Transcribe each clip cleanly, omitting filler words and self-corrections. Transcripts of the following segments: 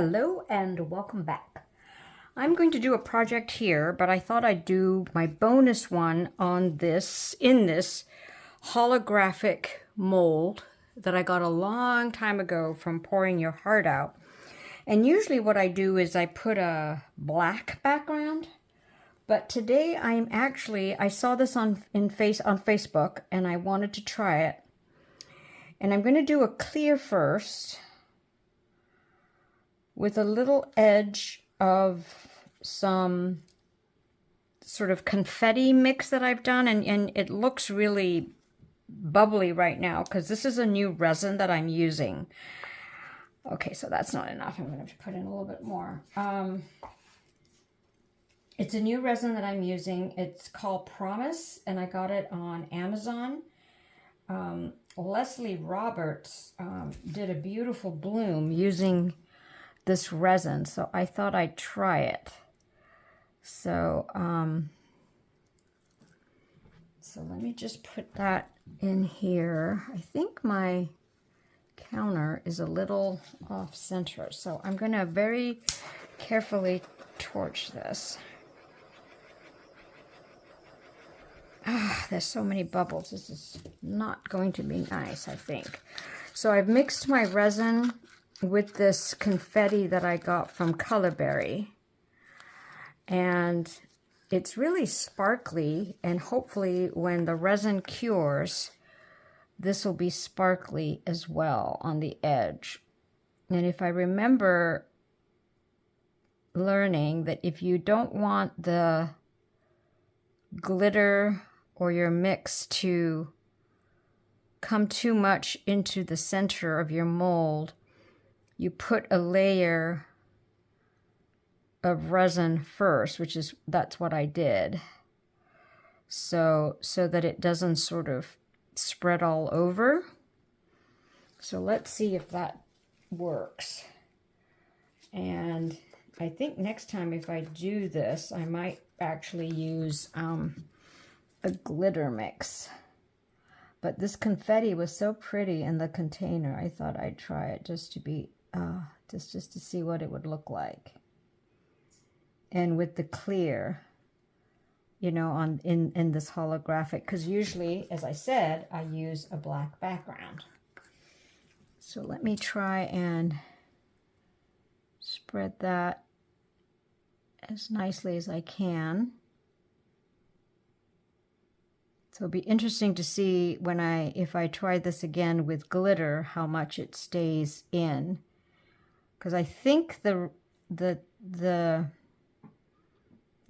Hello and welcome back. I'm going to do a project here, but I thought I'd do my bonus one on this, in this holographic mold that I got a long time ago from Pouring Your Heart Out. And usually what I do is I put a black background, but today I saw this on Facebook and I wanted to try it. And I'm going to do a clear first with a little edge of some sort of confetti mix that I've done, and it looks really bubbly right now because this is a new resin that I'm using. Okay, so that's not enough. I'm going to have to put in a little bit more. It's a new resin that I'm using. It's called Promise, and I got it on Amazon. Leslie Roberts did a beautiful bloom using this resin, so I thought I'd try it. So let me just put that in here. I think my counter is a little off center, so I'm going to very carefully torch this. There's so many bubbles. This is not going to be nice, I think. So I've mixed my resin with this confetti that I got from Colorberry, and it's really sparkly, and hopefully when the resin cures this will be sparkly as well on the edge. And if I remember learning that if you don't want the glitter or your mix to come too much into the center of your mold, you put a layer of resin first, that's what I did. So that it doesn't sort of spread all over. So let's see if that works. And I think next time if I do this, I might actually use a glitter mix. But this confetti was so pretty in the container, I thought I'd try it just to be just to see what it would look like. And with the clear, you know, in this holographic, because usually, as I said, I use a black background. So let me try and spread that as nicely as I can. So it'll be interesting to see if I try this again with glitter, how much it stays in. Because I think the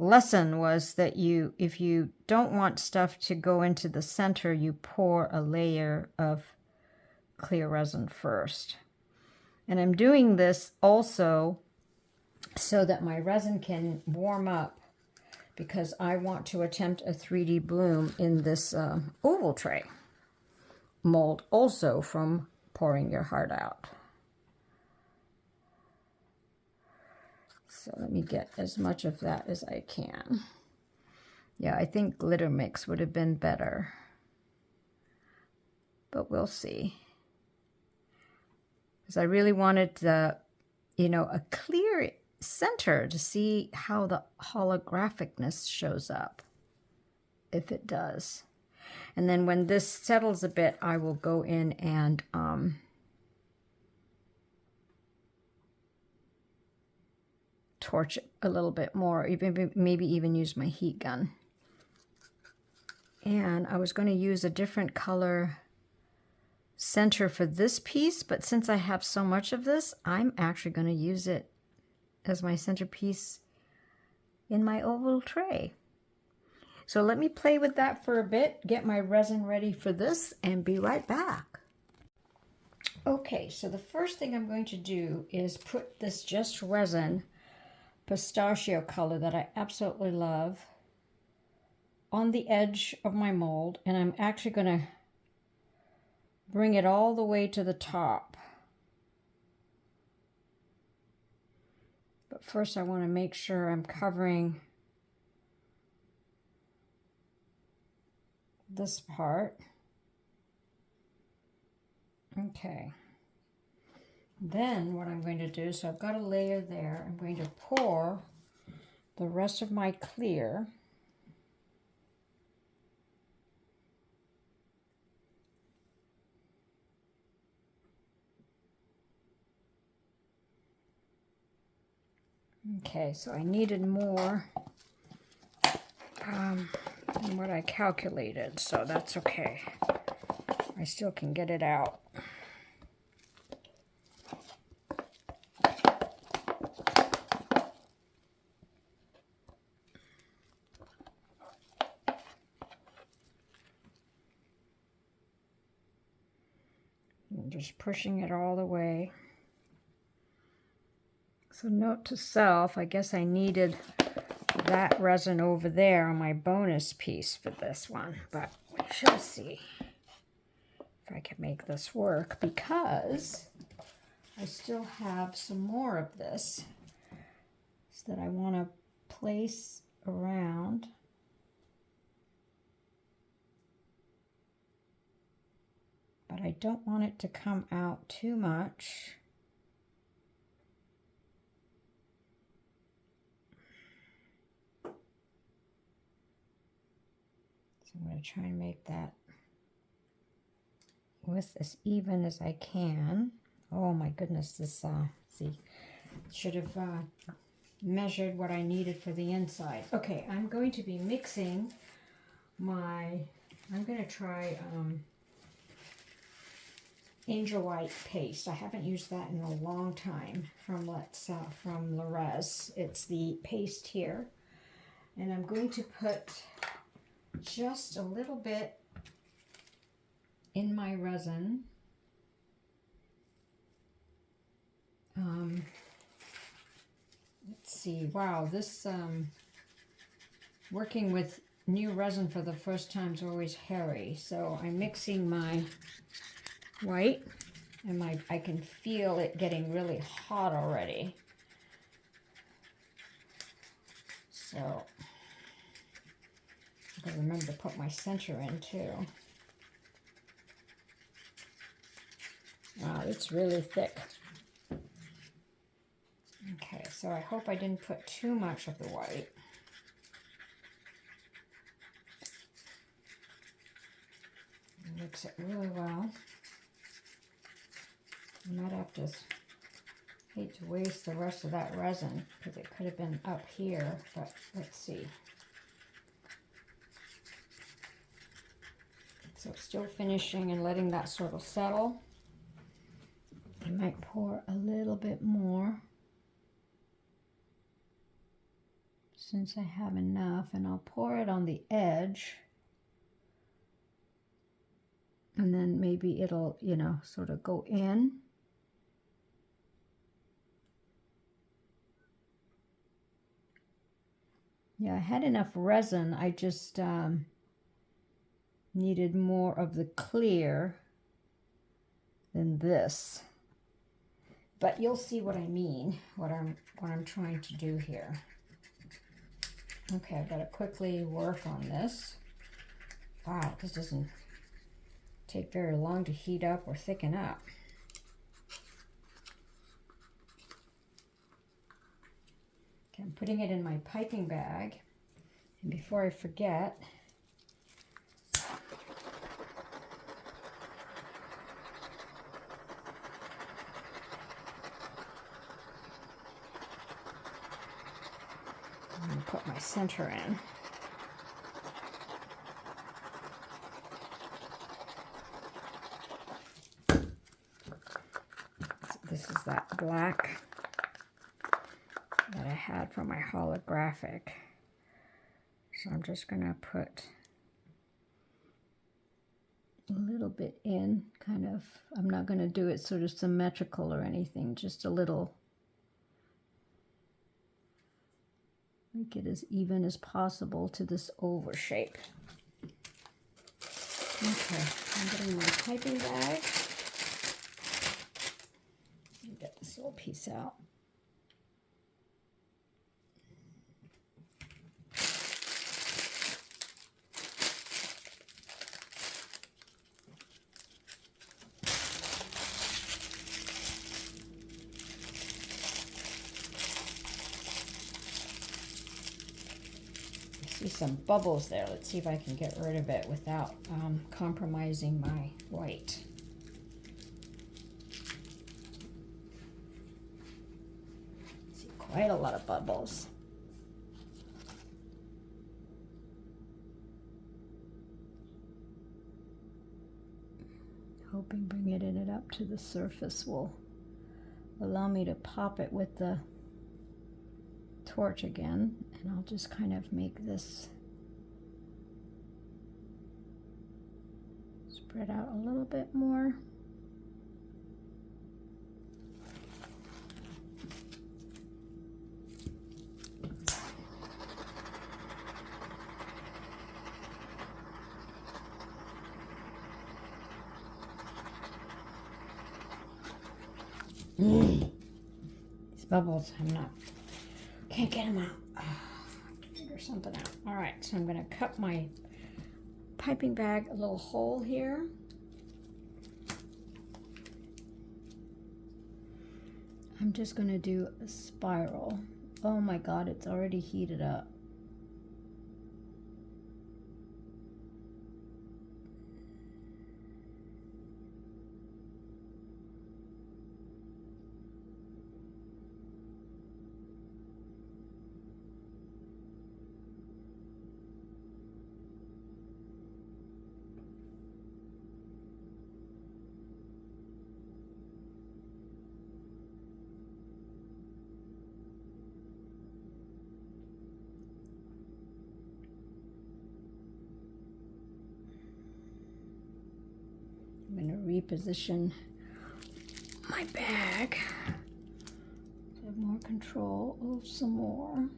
lesson was that if you don't want stuff to go into the center, you pour a layer of clear resin first. And I'm doing this also so that my resin can warm up, because I want to attempt a 3D bloom in this oval tray mold, also from Pouring Your Heart Out. So let me get as much of that as I can. Yeah, I think glitter mix would have been better, but we'll see. Because I really wanted a clear center to see how the holographicness shows up, if it does. And then when this settles a bit, I will go in and torch it a little bit more, maybe even use my heat gun. And I was going to use a different color center for this piece, but since I have so much of this, I'm actually going to use it as my centerpiece in my oval tray. So let me play with that for a bit, get my resin ready for this, and be right back. Okay, so the first thing I'm going to do is put this Just Resin pistachio color that I absolutely love on the edge of my mold, and I'm actually going to bring it all the way to the top. But first I want to make sure I'm covering this part. Okay. Then what I'm going to do, so I've got a layer there, I'm going to pour the rest of my clear Okay, so I needed more than what I calculated, so that's okay. I still can get it out. I'm just pushing it all the way. So note to self, I guess I needed that resin over there on my bonus piece for this one, but we shall see if I can make this work, because I still have some more of this that I want to place around. But I don't want it to come out too much. So I'm going to try and make that with as even as I can. Oh my goodness, this, see, should have measured what I needed for the inside. Okay, I'm going to be mixing my, I'm going to try Angel White paste. I haven't used that in a long time from from Res. It's the paste here. And I'm going to put just a little bit in my resin. Let's see. Wow, this working with new resin for the first time is always hairy. So I'm mixing my white, and I can feel it getting really hot already. So I gotta remember to put my center in too. Wow, it's really thick. Okay, so I hope I didn't put too much of the white. Mix it really well. I might have to, hate to waste the rest of that resin because it could have been up here, but let's see. So still finishing and letting that sort of settle. I might pour a little bit more since I have enough, and I'll pour it on the edge. And then maybe it'll, you know, sort of go in. Yeah, I had enough resin. I just needed more of the clear than this. But you'll see what I mean, what I'm trying to do here. Okay, I've got to quickly work on this. Wow, this doesn't take very long to heat up or thicken up. Okay, I'm putting it in my piping bag. And before I forget, I'm going to put my center in. This is that black that I had for my holographic. So I'm just going to put a little bit in, kind of. I'm not going to do it sort of symmetrical or anything, just a little. Make it as even as possible to this oval shape. Okay, I'm getting my piping bag. Get this little piece out. See some bubbles there. Let's see if I can get rid of it without compromising my white. See quite a lot of bubbles. Hoping bringing it up to the surface will allow me to pop it with the torch again, and I'll just kind of make this spread out a little bit more. These bubbles, can't get them out. Figure something out. All right, so I'm going to cut my piping bag a little hole here. I'm just going to do a spiral. Oh my God, it's already heated up. I'm going to reposition my bag to have more control. Oh, some more.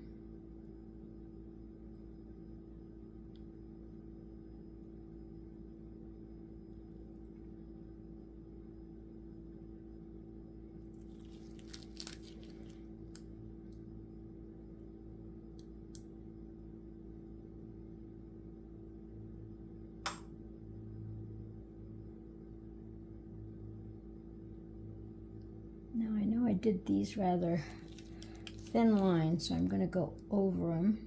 Now I know I did these rather thin lines, so I'm going to go over them.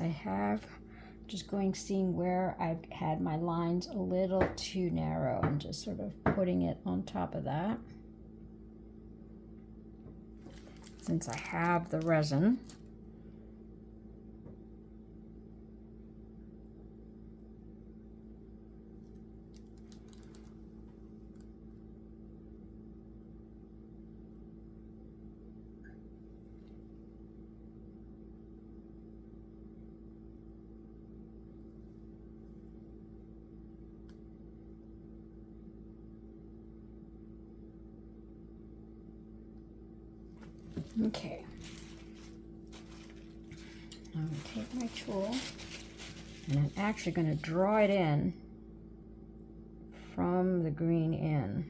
I have just seeing where I've had my lines a little too narrow and just sort of putting it on top of that. Since I have the resin, okay. I'm going to take my tool and I'm actually going to draw it in from the green in.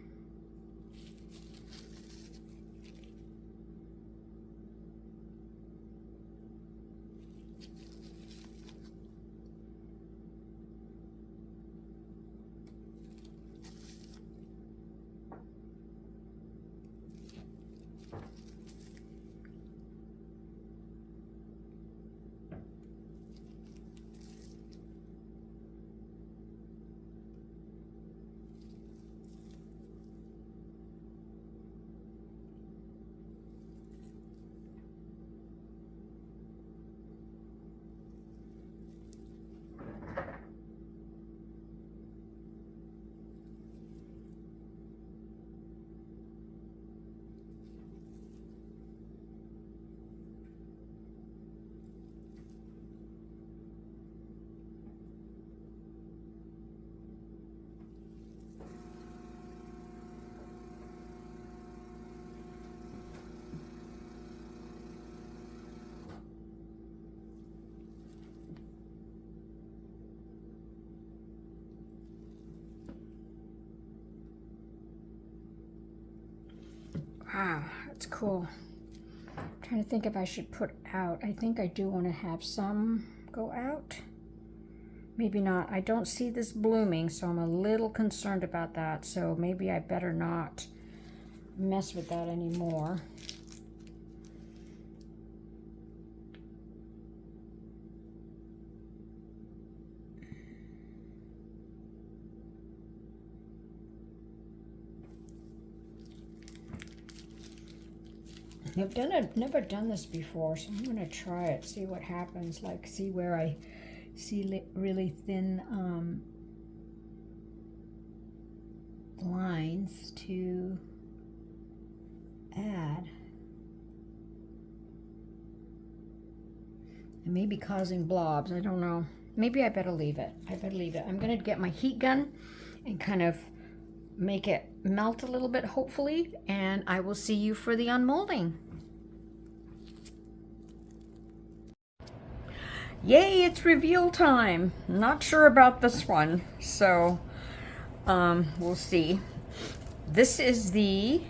That's cool. I'm trying to think if I should put out. I think I do want to have some go out. Maybe not. I don't see this blooming, so I'm a little concerned about that. So maybe I better not mess with that anymore. I've never done this before, so I'm going to try it, see what happens, like see where I see really thin lines to add. It may be causing blobs, I don't know. Maybe I better leave it. I'm going to get my heat gun and kind of make it melt a little bit, hopefully, and I will see you for the unmolding. Yay, it's reveal time. Not sure about this one, so we'll see. This is the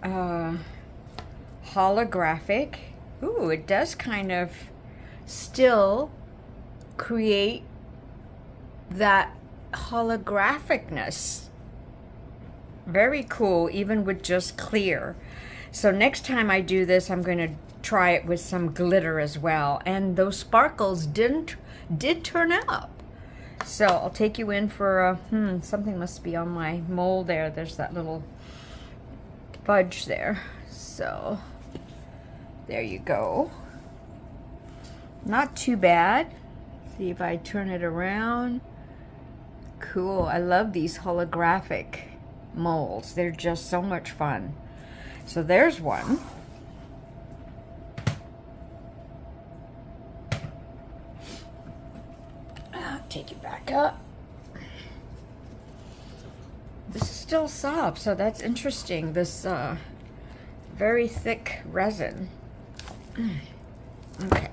holographic. Ooh, it does kind of still create that holographicness. Very cool, even with just clear. So next time I do this, I'm going to try it with some glitter as well. And those sparkles did turn up. So I'll take you in for a, something must be on my mold there. There's that little fudge there. So there you go. Not too bad. See if I turn it around. Cool, I love these holographic molds. They're just so much fun. So there's one. Take it back up. This is still soft, so that's interesting. This very thick resin. Okay.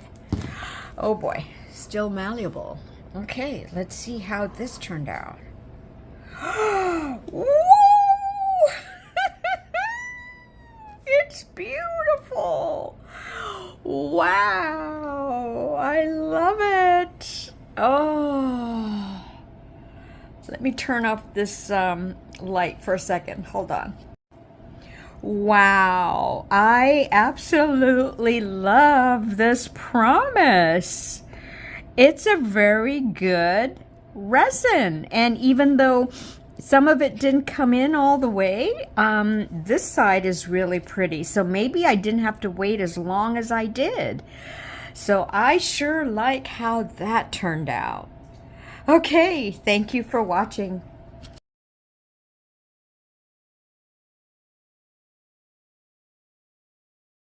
Oh boy, still malleable. Okay, let's see how this turned out. Woo! It's beautiful. Wow, I love it. Oh, let me turn off this light for a second. Hold on. Wow, I absolutely love this promise. It's a very good resin, and even though some of it didn't come in all the way, this side is really pretty. So maybe I didn't have to wait as long as I did. So I sure like how that turned out. Okay, thank you for watching.